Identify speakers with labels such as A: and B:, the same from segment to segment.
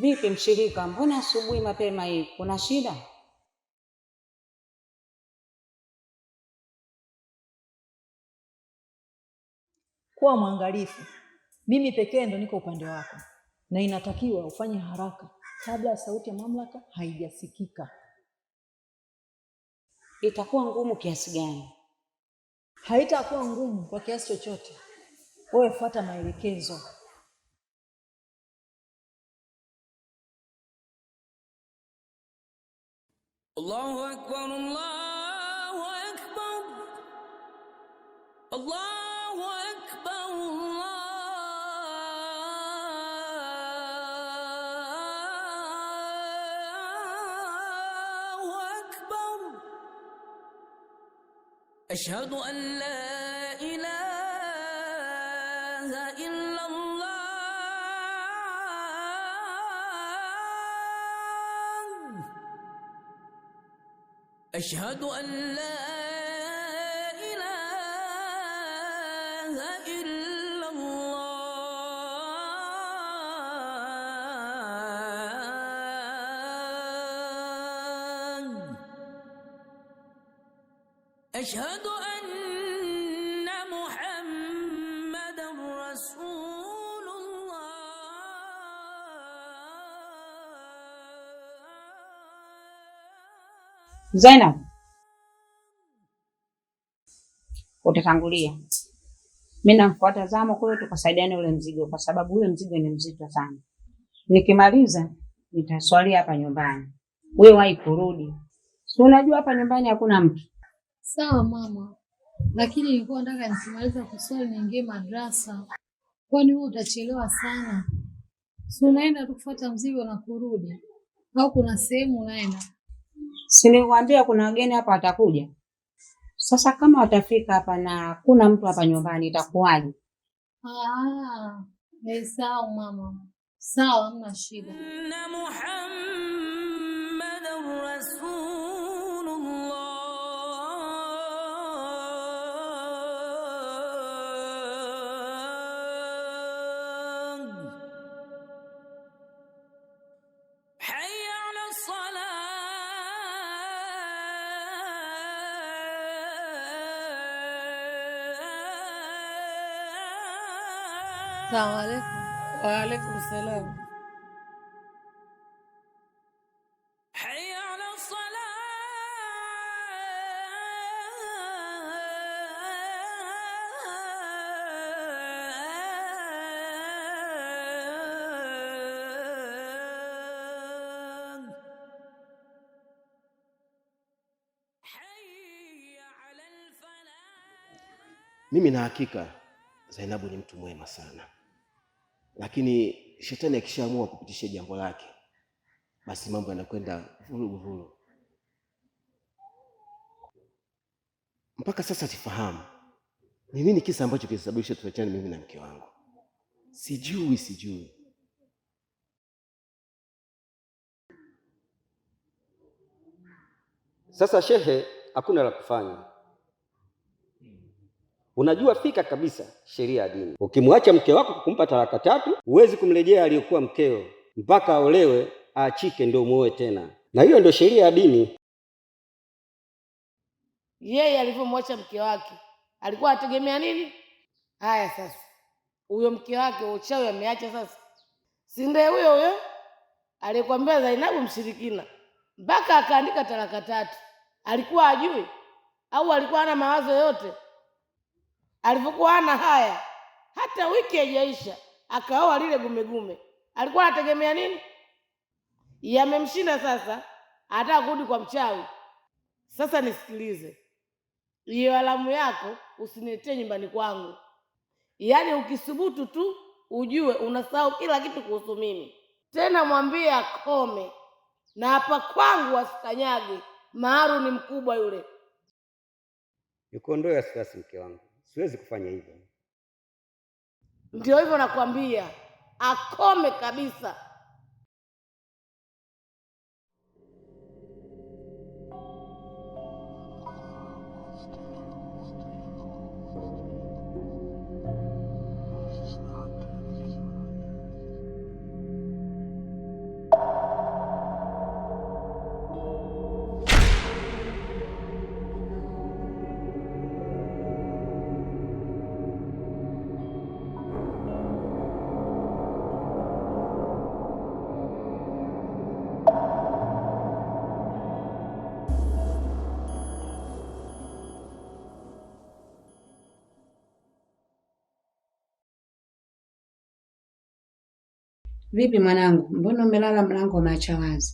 A: Vipi mshirika, mbona asubuhi mapema hii? Kuna shida?
B: Kuwa mwangalifu. Mimi pekee ndo niko upande wako. Na inatakiwa ufanye haraka kabla ya sauti ya mamlaka haijasikika.
A: Itakuwa ngumu kiasi gani?
B: Haitakuwa ngumu kwa kiasi chochote. Wewe fuata maelekezo.
C: Allahu Akbar, Allahu Akbar, Allahu Akbar, Allahu Akbar. Ashhadu an la ilaha illa Allah. أشهد أن لا إله إلا الله. أشهد أن محمدًا رسول الله.
A: Zainab, utatangulia. Mimi namfuata Zamo kule tukasaidiane ule mzigo kwa sababu ule mzigo ni mzito sana. Nikimaliza nitaswalia hapa nyumbani. Wewe wahi kurudi. Si unajua hapa nyumbani hakuna mtu.
D: Sawa mama. Lakini nilikuwa nataka nisimaliza kuswali niingie madrasa. Kwani wewe utachelewa sana. Si unaenda tu kufuata mzigo na kurudi. Au kuna sehemu unaenda?
A: Si nilikwambia kuna wageni hapa watakuja. Sasa kama watafika hapa na kuna mtu hapa nyumbani itakuwaje?
D: Sawa mama. Sawa, hamna shida.
C: Na Muhammadan Rasulullah. Hayya ala salah.
D: Assalamu alaikum.
E: Wa alaikum salam.
C: Hayya ala salah. Hayya ala al-falah.
F: Mimi na hakika Zainabu ni mtu mwema sana. Lakini shetani akishaamua kupitisha jambo lake, basi mambo yanakwenda vurugu. Mpaka sasa sifahamu ni nini kisa ambacho kilisababisha tuachane mimi na mke wangu. Sijui.
G: Sasa shehe, hakuna la kufanya. Unajua fika kabisa sheria ya dini. Ukimwacha mke wako kumpa talaka 3, huwezi kumrejea aliyokuwa mkeo mpaka aolewe, aachike ndio muoe tena. Na hiyo ndio sheria ya dini.
E: Yeye alivyomwacha mke wake alikuwa ategemea nini? Haya sasa, huyo mke wake uchawi ameacha sasa, si ndiye huyo aliyekwambia Zainabu mshirikina mpaka akaandika talaka 3? Alikuwa ajui au alikuwa hana mawazo yote? Alipokuwa hana haya, hata wiki haijaisha akaoa lile gumegume, alikuwa anategemea nini? Yamemshinda sasa, anataka kurudi kwa mchawi. Sasa nisikilize, hiyo alamu yako usiniletee nyumbani kwangu. Yaani ukisubutu tu ujue unasahau kila kitu kuhusu mimi. Tena mwambie akome, na hapa kwangu asikanyage. Maharu ni mkubwa yule.
G: Nikuondoe wasiwasi mke wangu, siwezi kufanya hivyo.
E: Ndio hivyo nakwambia, akome kabisa.
A: Vipi mwanangu, mbona umelala mlango umeacha wazi?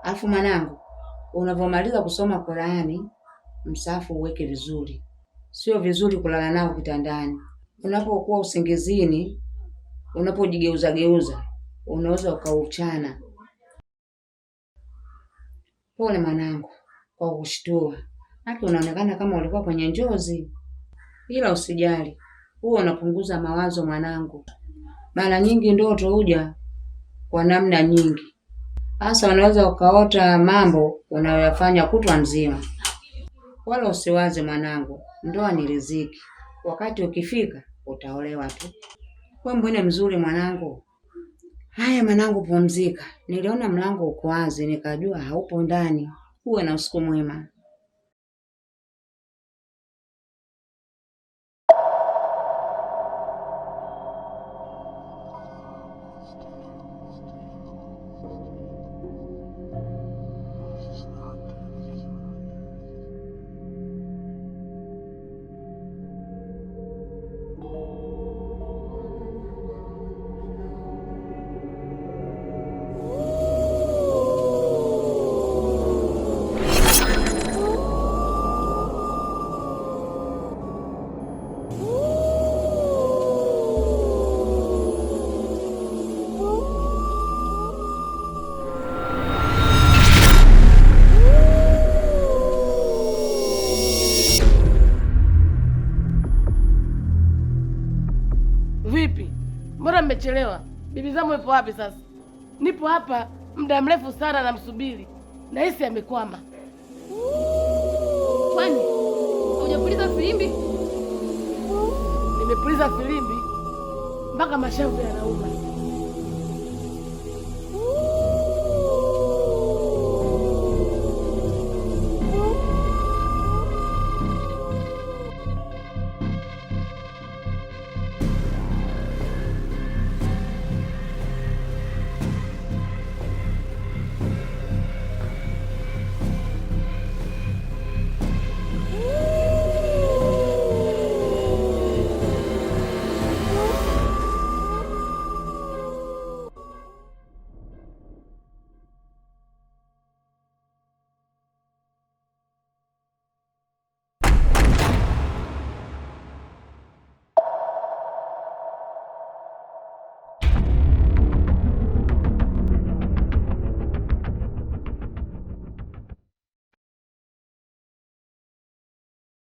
A: Alafu mwanangu, unavyomaliza kusoma Qur'ani, msahafu uweke vizuri. Sio vizuri kulala nao kitandani. Unapokuwa usingizini, unapojigeuza geuza, unaweza ukauchana. Pole mwanangu kwa kushtua. Hata unaonekana kama ulikuwa kwenye njozi. Ila usijali. Huo unapunguza mawazo mwanangu. Mara nyingi ndoto huja kwa namna nyingi. Hasa unaweza ukaota mambo unayoyafanya kutwa nzima. Wala usiwaze mwanangu, ndoa ni riziki. Wakati ukifika utaolewa tu. Wewe mbona mzuri mwanangu? Haya mwanangu, pumzika. Niliona mlango uko wazi nikajua haupo ndani. Uwe na usiku mwema.
E: Vipi? Mbona mmechelewa? Bibi zangu yupo wapi sasa? Nipo hapa muda mrefu sana namsubiri. Nahisi amekwama.
D: Kwani hujapuliza filimbi?
E: Nimepuliza filimbi mpaka mashavu yanauma.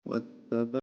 H: واتبع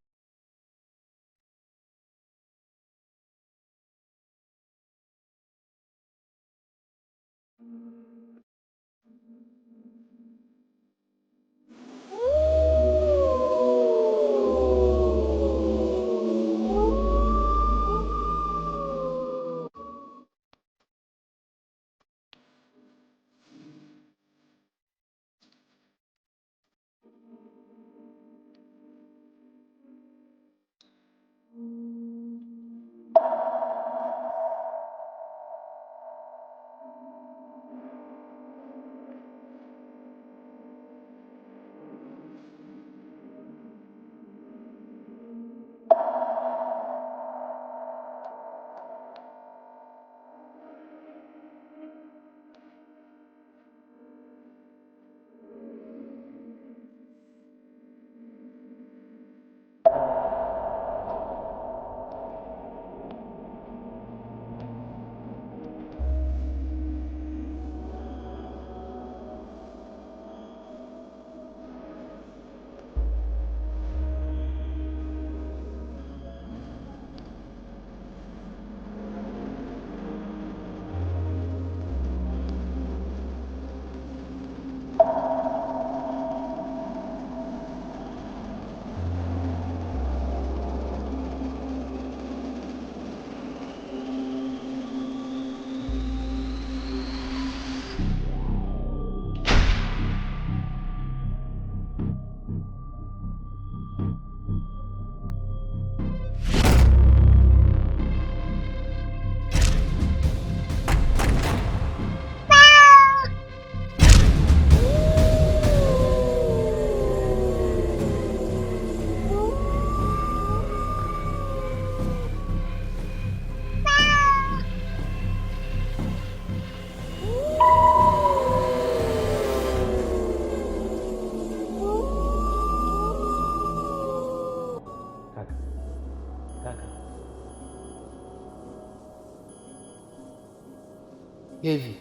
H: Hivi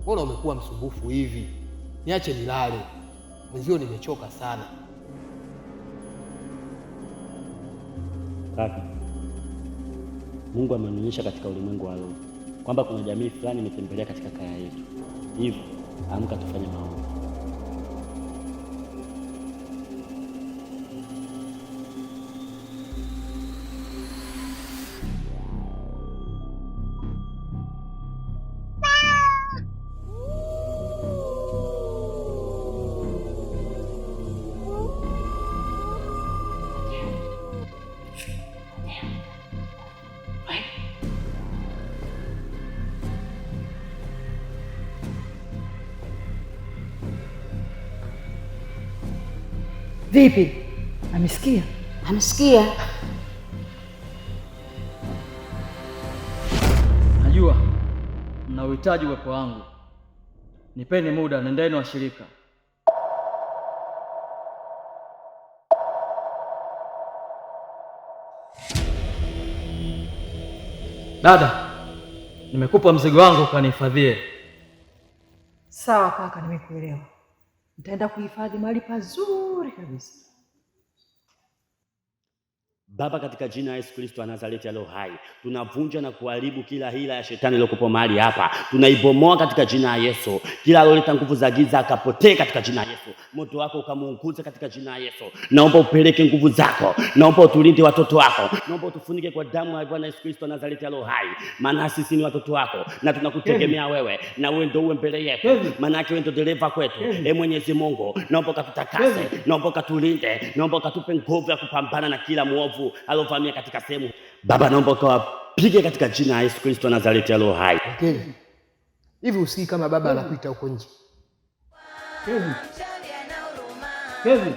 H: mbona umekuwa msumbufu hivi? Niache nilale, mwenzio nimechoka sana.
I: Kaka, Mungu amenionyesha katika ulimwengu wa roho kwamba kuna jamii fulani imetembelea katika kaya yetu. Hivyo amka tufanye maombi.
B: Vipi? Amesikia?
A: Amesikia.
J: Najua mna uhitaji uwepo wangu. Nipeni muda, nendeni washirika. Dada, nimekupa mzigo wangu ukanihifadhie.
B: Sawa kaka, nimekuelewa. Nitaenda kuhifadhi mahali pazuri kabisa.
I: Baba, katika jina la Yesu Kristo wa Nazareti aliye hai, tunavunja na kuharibu kila hila ya shetani iliyokuwa mahali hapa. Tunaibomoa katika jina la Yesu. Kila aliyoleta nguvu za giza akapotee katika jina la Yesu. Moto wako ukamuunguze katika jina la Yesu. Naomba upeleke nguvu zako. Naomba utulinde watoto wako. Naomba utufunike kwa damu ya Bwana Yesu Kristo wa Nazareti aliye hai. Maana sisi ni watoto wako na tunakutegemea wewe. Na wewe ndio uwe mbele yetu. Maana yake wewe ndio dereva kwetu. Mwenyezi Mungu, naomba ukatutakase. Naomba ukatulinde. Naomba ukatupe nguvu ya kupambana na kila muovu alovamia katika sehemu. Baba, naomba ukawapige katika jina la Yesu Kristo wa Nazareti aliye hai.
H: Hivi usikii kama baba anakuita huko nje?
J: Kevin.